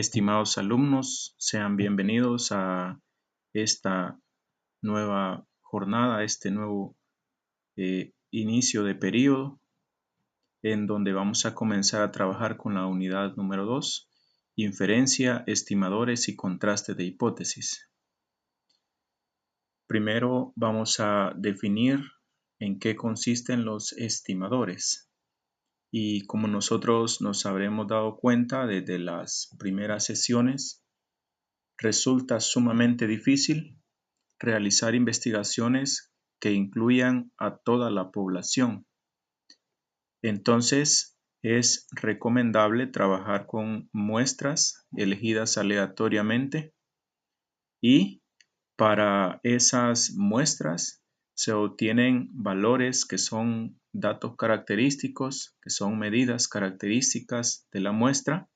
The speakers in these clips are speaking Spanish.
Estimados alumnos, sean bienvenidos a esta nueva jornada, este nuevo inicio de periodo, en donde vamos a comenzar a trabajar con la unidad número 2, inferencia, estimadores y contraste de hipótesis. Primero vamos a definir en qué consisten los estimadores. Y como nosotros nos habremos dado cuenta desde las primeras sesiones, resulta sumamente difícil realizar investigaciones que incluyan a toda la población. Entonces, es recomendable trabajar con muestras elegidas aleatoriamente y para esas muestras se obtienen valores que son datos característicos, que son medidas características de la muestra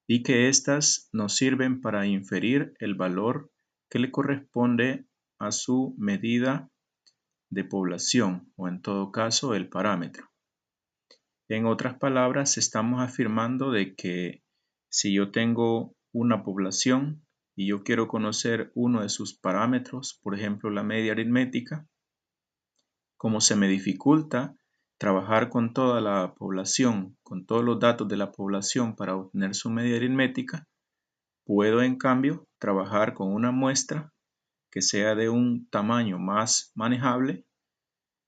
y que éstas nos sirven para inferir el valor que le corresponde a su medida de población o en todo caso el parámetro. En otras palabras, estamos afirmando de que si yo tengo una población y yo quiero conocer uno de sus parámetros, por ejemplo la media aritmética, como se me dificulta trabajar con toda la población, con todos los datos de la población para obtener su media aritmética, puedo en cambio trabajar con una muestra que sea de un tamaño más manejable.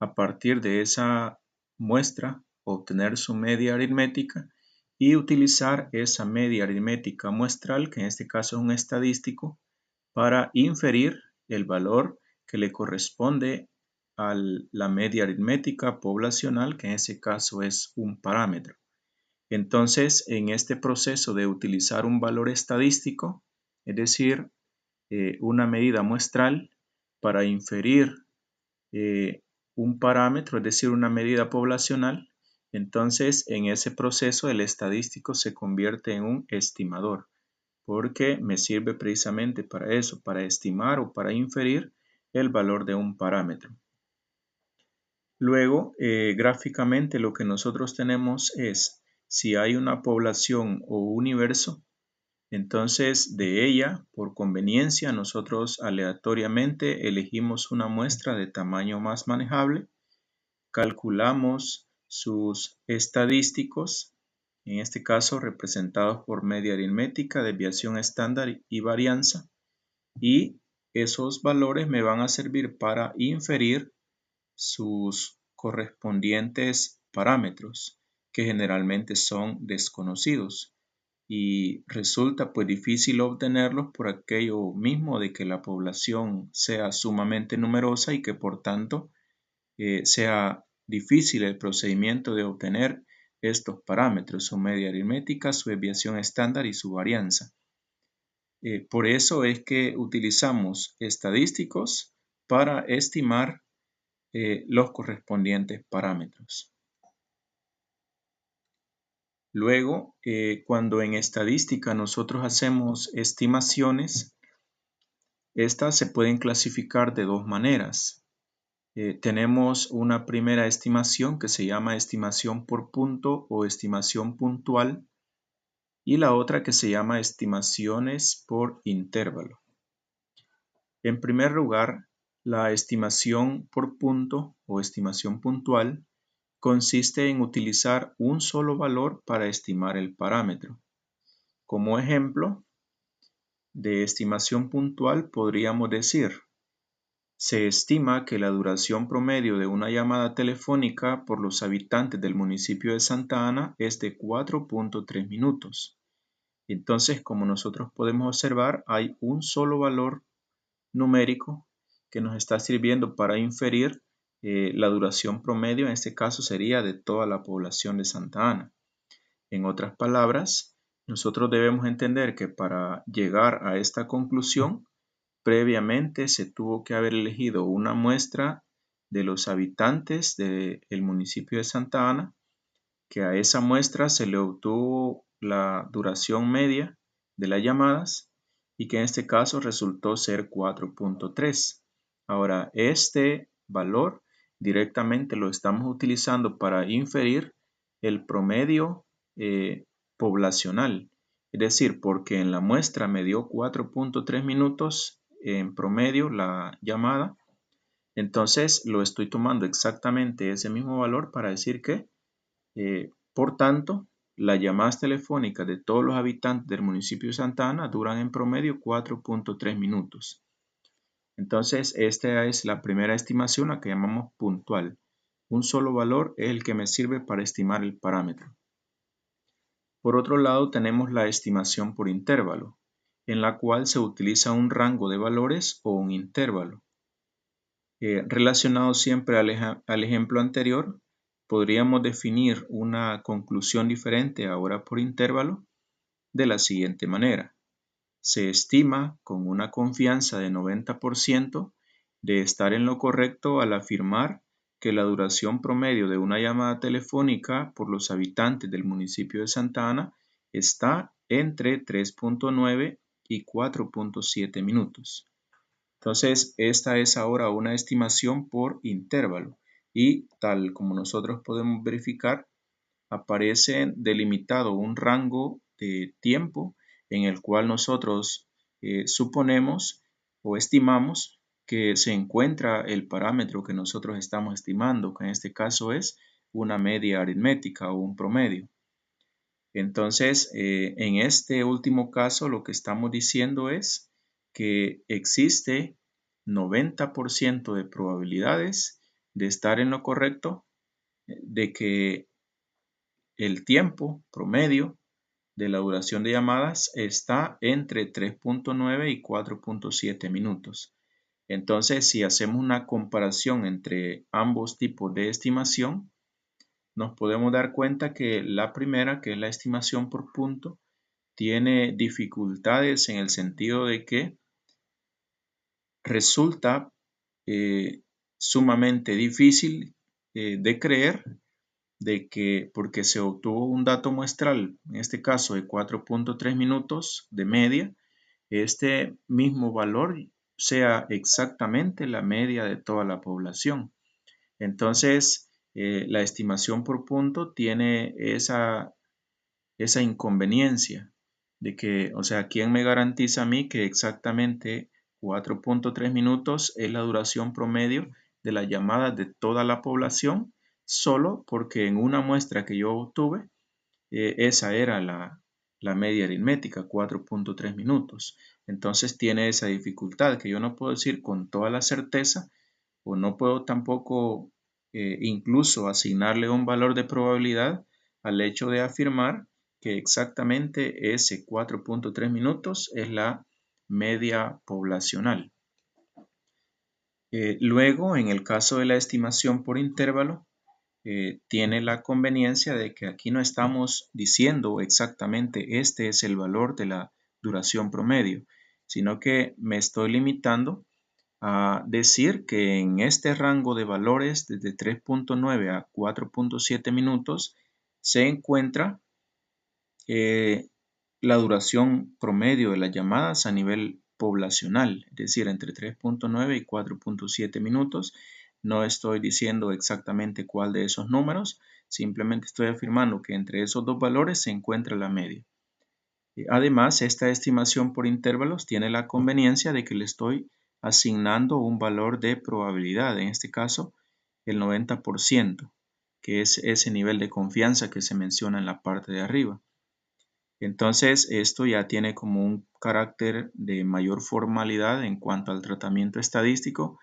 A partir de esa muestra obtener su media aritmética y utilizar esa media aritmética muestral, que en este caso es un estadístico, para inferir el valor que le corresponde a la media aritmética poblacional, que en ese caso es un parámetro. Entonces, en este proceso de utilizar un valor estadístico, es decir, una medida muestral para inferir un parámetro, es decir, una medida poblacional, entonces en ese proceso el estadístico se convierte en un estimador, porque me sirve precisamente para eso, para estimar o para inferir el valor de un parámetro. Luego, gráficamente lo que nosotros tenemos es, si hay una población o universo, entonces de ella, por conveniencia, nosotros aleatoriamente elegimos una muestra de tamaño más manejable, calculamos sus estadísticos, en este caso representados por media aritmética, desviación estándar y varianza, y esos valores me van a servir para inferir sus correspondientes parámetros, que generalmente son desconocidos y resulta pues difícil obtenerlos por aquello mismo de que la población sea sumamente numerosa y que por tanto sea difícil el procedimiento de obtener estos parámetros, su media aritmética, su desviación estándar y su varianza. Por eso es que utilizamos estadísticos para estimar los correspondientes parámetros. Luego, cuando en estadística nosotros hacemos estimaciones, estas se pueden clasificar de dos maneras. Tenemos una primera estimación que se llama estimación por punto o estimación puntual y la otra que se llama estimaciones por intervalo. En primer lugar, la estimación por punto o estimación puntual consiste en utilizar un solo valor para estimar el parámetro. Como ejemplo de estimación puntual podríamos decir: se estima que la duración promedio de una llamada telefónica por los habitantes del municipio de Santa Ana es de 4.3 minutos. Entonces, como nosotros podemos observar, hay un solo valor numérico que nos está sirviendo para inferir la duración promedio, en este caso sería de toda la población de Santa Ana. En otras palabras, nosotros debemos entender que para llegar a esta conclusión, previamente se tuvo que haber elegido una muestra de los habitantes del municipio de Santa Ana, que a esa muestra se le obtuvo la duración media de las llamadas y que en este caso resultó ser 4.3. Ahora, este valor directamente lo estamos utilizando para inferir el promedio poblacional Es decir, porque en la muestra me dio 4.3 minutos en promedio la llamada, entonces lo estoy tomando exactamente ese mismo valor para decir que, por tanto, las llamadas telefónicas de todos los habitantes del municipio de Santa Ana duran en promedio 4.3 minutos. Entonces, esta es la primera estimación, la que llamamos puntual. Un solo valor es el que me sirve para estimar el parámetro. Por otro lado, tenemos la estimación por intervalo, en la cual se utiliza un rango de valores o un intervalo. Relacionado siempre al ejemplo anterior, podríamos definir una conclusión diferente ahora por intervalo de la siguiente manera. Se estima con una confianza de 90% de estar en lo correcto al afirmar que la duración promedio de una llamada telefónica por los habitantes del municipio de Santa Ana está entre 3.9 y 4.7 minutos. Entonces, esta es ahora una estimación por intervalo y tal como nosotros podemos verificar, aparece delimitado un rango de tiempo en el cual nosotros suponemos o estimamos que se encuentra el parámetro que nosotros estamos estimando, que en este caso es una media aritmética o un promedio. Entonces, en este último caso, lo que estamos diciendo es que existe 90% de probabilidades de estar en lo correcto, de que el tiempo promedio de la duración de llamadas está entre 3.9 y 4.7 minutos. Entonces, si hacemos una comparación entre ambos tipos de estimación, nos podemos dar cuenta que la primera, que es la estimación por punto, tiene dificultades en el sentido de que resulta sumamente difícil de creer de que porque se obtuvo un dato muestral, en este caso de 4.3 minutos de media, este mismo valor sea exactamente la media de toda la población. Entonces, la estimación por punto tiene esa inconveniencia de que, o sea, ¿quién me garantiza a mí que exactamente 4.3 minutos es la duración promedio de las llamadas de toda la población? Solo porque en una muestra que yo obtuve, esa era la media aritmética, 4.3 minutos. Entonces tiene esa dificultad que yo no puedo decir con toda la certeza o no puedo tampoco incluso asignarle un valor de probabilidad al hecho de afirmar que exactamente ese 4.3 minutos es la media poblacional. Luego, en el caso de la estimación por intervalo, tiene la conveniencia de que aquí no estamos diciendo exactamente este es el valor de la duración promedio, sino que me estoy limitando a decir que en este rango de valores desde 3.9 a 4.7 minutos se encuentra la duración promedio de las llamadas a nivel poblacional, es decir, entre 3.9 y 4.7 minutos. No estoy diciendo exactamente cuál de esos números, simplemente estoy afirmando que entre esos dos valores se encuentra la media. Además, esta estimación por intervalos tiene la conveniencia de que le estoy asignando un valor de probabilidad, en este caso el 90%, que es ese nivel de confianza que se menciona en la parte de arriba. Entonces, esto ya tiene como un carácter de mayor formalidad en cuanto al tratamiento estadístico,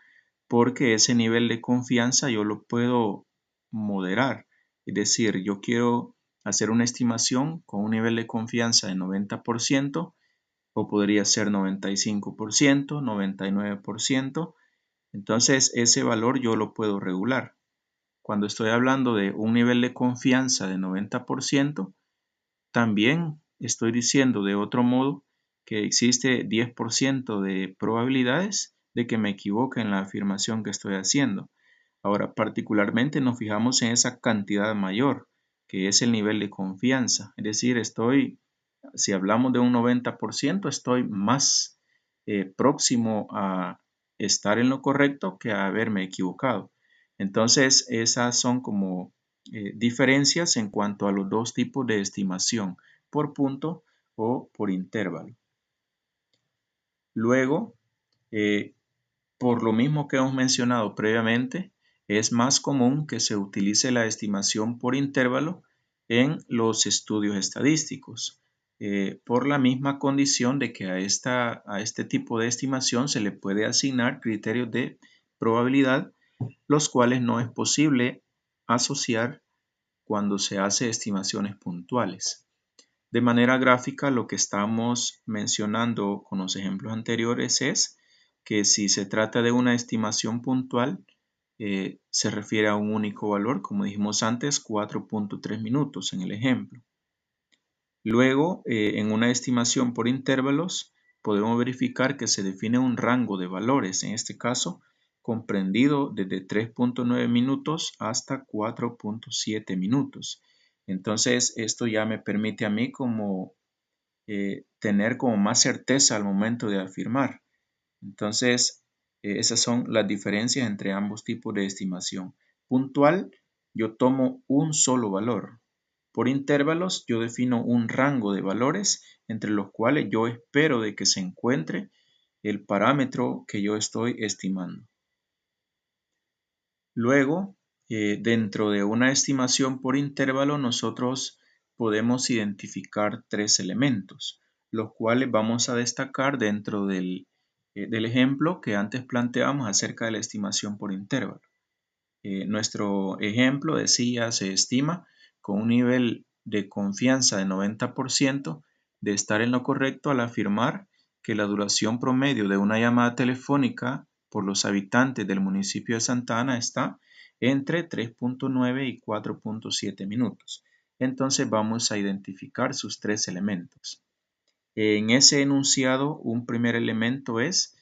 porque ese nivel de confianza yo lo puedo moderar. Es decir, yo quiero hacer una estimación con un nivel de confianza de 90%, o podría ser 95%, 99%. Entonces, ese valor yo lo puedo regular. Cuando estoy hablando de un nivel de confianza de 90%, también estoy diciendo de otro modo que existe 10% de probabilidades de que me equivoque en la afirmación que estoy haciendo. Ahora, particularmente nos fijamos en esa cantidad mayor, que es el nivel de confianza. Es decir, si hablamos de un 90%, estoy más próximo a estar en lo correcto que a haberme equivocado. Entonces, esas son como diferencias en cuanto a los dos tipos de estimación, por punto o por intervalo. Luego, por lo mismo que hemos mencionado previamente, es más común que se utilice la estimación por intervalo en los estudios estadísticos, por la misma condición de que a este tipo de estimación se le puede asignar criterios de probabilidad, los cuales no es posible asociar cuando se hace estimaciones puntuales. De manera gráfica, lo que estamos mencionando con los ejemplos anteriores es que si se trata de una estimación puntual, se refiere a un único valor, como dijimos antes, 4.3 minutos en el ejemplo. Luego, en una estimación por intervalos, podemos verificar que se define un rango de valores, en este caso, comprendido desde 3.9 minutos hasta 4.7 minutos. Entonces, esto ya me permite a mí como tener como más certeza al momento de afirmar. Entonces, esas son las diferencias entre ambos tipos de estimación. Puntual, yo tomo un solo valor. Por intervalos, yo defino un rango de valores entre los cuales yo espero de que se encuentre el parámetro que yo estoy estimando. Luego, dentro de una estimación por intervalo, nosotros podemos identificar tres elementos, los cuales vamos a destacar dentro del ejemplo que antes planteamos acerca de la estimación por intervalo. Nuestro ejemplo decía, se estima con un nivel de confianza de 90% de estar en lo correcto al afirmar que la duración promedio de una llamada telefónica por los habitantes del municipio de Santa Ana está entre 3.9 y 4.7 minutos. Entonces vamos a identificar sus tres elementos. En ese enunciado, un primer elemento es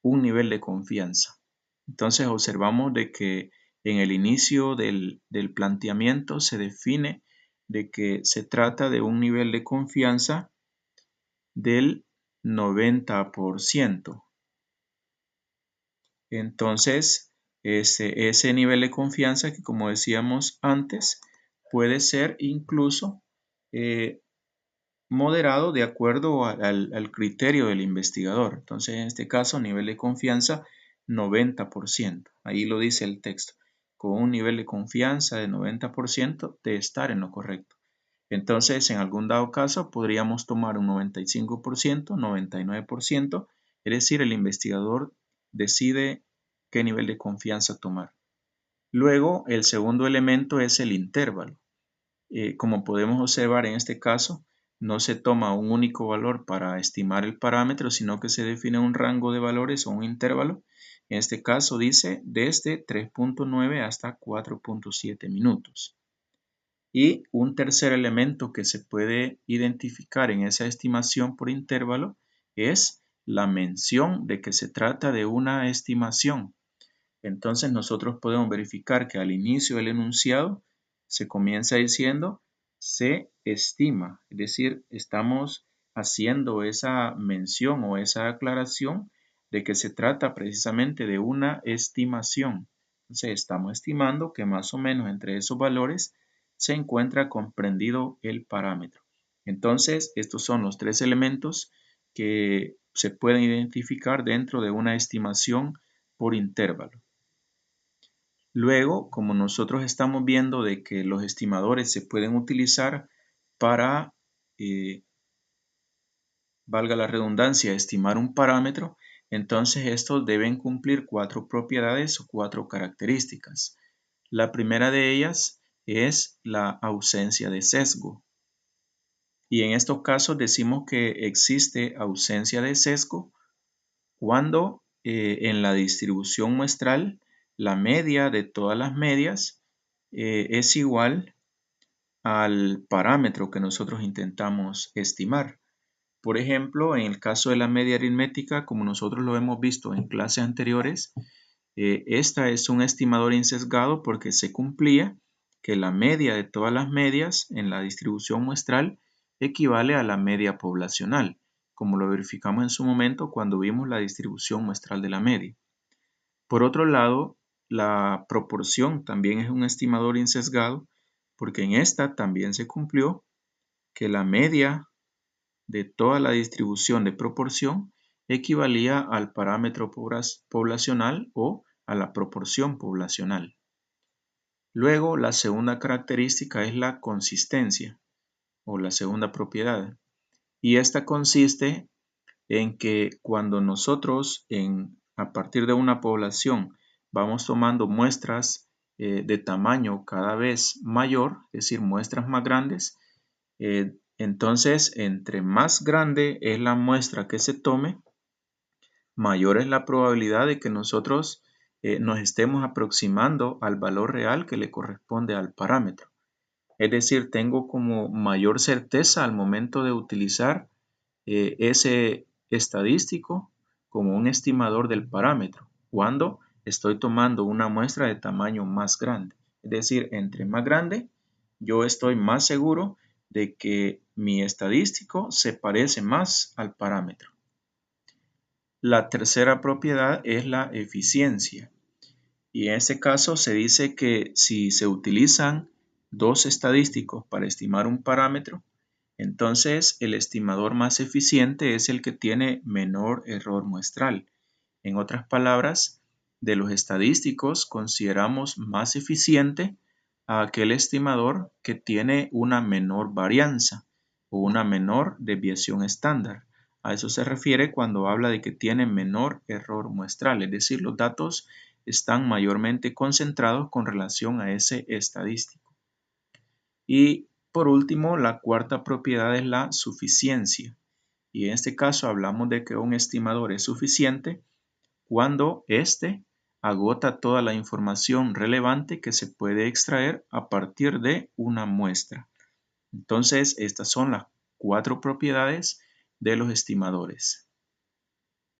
un nivel de confianza. Entonces observamos de que en el inicio del planteamiento se define de que se trata de un nivel de confianza del 90%. Entonces, ese nivel de confianza que, como decíamos antes, puede ser incluso moderado de acuerdo al criterio del investigador. Entonces, en este caso, nivel de confianza 90%. Ahí lo dice el texto, con un nivel de confianza de 90% de estar en lo correcto. Entonces, en algún dado caso, podríamos tomar un 95%, 99%, es decir, el investigador decide qué nivel de confianza tomar. Luego, el segundo elemento es el intervalo. Como podemos observar en este caso, no se toma un único valor para estimar el parámetro, sino que se define un rango de valores o un intervalo. En este caso dice desde 3.9 hasta 4.7 minutos. Y un tercer elemento que se puede identificar en esa estimación por intervalo es la mención de que se trata de una estimación. Entonces nosotros podemos verificar que al inicio del enunciado se comienza diciendo se estima, es decir, estamos haciendo esa mención o esa aclaración de que se trata precisamente de una estimación. Entonces estamos estimando que más o menos entre esos valores se encuentra comprendido el parámetro. Entonces estos son los tres elementos que se pueden identificar dentro de una estimación por intervalo. Luego, como nosotros estamos viendo de que los estimadores se pueden utilizar para, valga la redundancia, estimar un parámetro, entonces estos deben cumplir cuatro propiedades o cuatro características. La primera de ellas es la ausencia de sesgo. Y en estos casos decimos que existe ausencia de sesgo cuando en la distribución muestral la media de todas las medias es igual al parámetro que nosotros intentamos estimar. Por ejemplo, en el caso de la media aritmética, como nosotros lo hemos visto en clases anteriores, esta es un estimador insesgado porque se cumplía que la media de todas las medias en la distribución muestral equivale a la media poblacional, como lo verificamos en su momento cuando vimos la distribución muestral de la media. Por otro lado, la proporción también es un estimador insesgado porque en esta también se cumplió que la media de toda la distribución de proporción equivalía al parámetro poblacional o a la proporción poblacional. Luego, la segunda característica es la consistencia o la segunda propiedad. Y esta consiste en que cuando nosotros a partir de una población vamos tomando muestras de tamaño cada vez mayor, es decir, muestras más grandes, entonces entre más grande es la muestra que se tome, mayor es la probabilidad de que nosotros nos estemos aproximando al valor real que le corresponde al parámetro. Es decir, tengo como mayor certeza al momento de utilizar ese estadístico como un estimador del parámetro cuando estoy tomando una muestra de tamaño más grande. Es decir, entre más grande, yo estoy más seguro de que mi estadístico se parece más al parámetro. La tercera propiedad es la eficiencia. Y en este caso se dice que si se utilizan dos estadísticos para estimar un parámetro, entonces el estimador más eficiente es el que tiene menor error muestral. En otras palabras, de los estadísticos consideramos más eficiente a aquel estimador que tiene una menor varianza o una menor desviación estándar. A eso se refiere cuando habla de que tiene menor error muestral, es decir, los datos están mayormente concentrados con relación a ese estadístico. Y por último, la cuarta propiedad es la suficiencia. Y en este caso hablamos de que un estimador es suficiente cuando éste agota toda la información relevante que se puede extraer a partir de una muestra. Entonces, estas son las cuatro propiedades de los estimadores.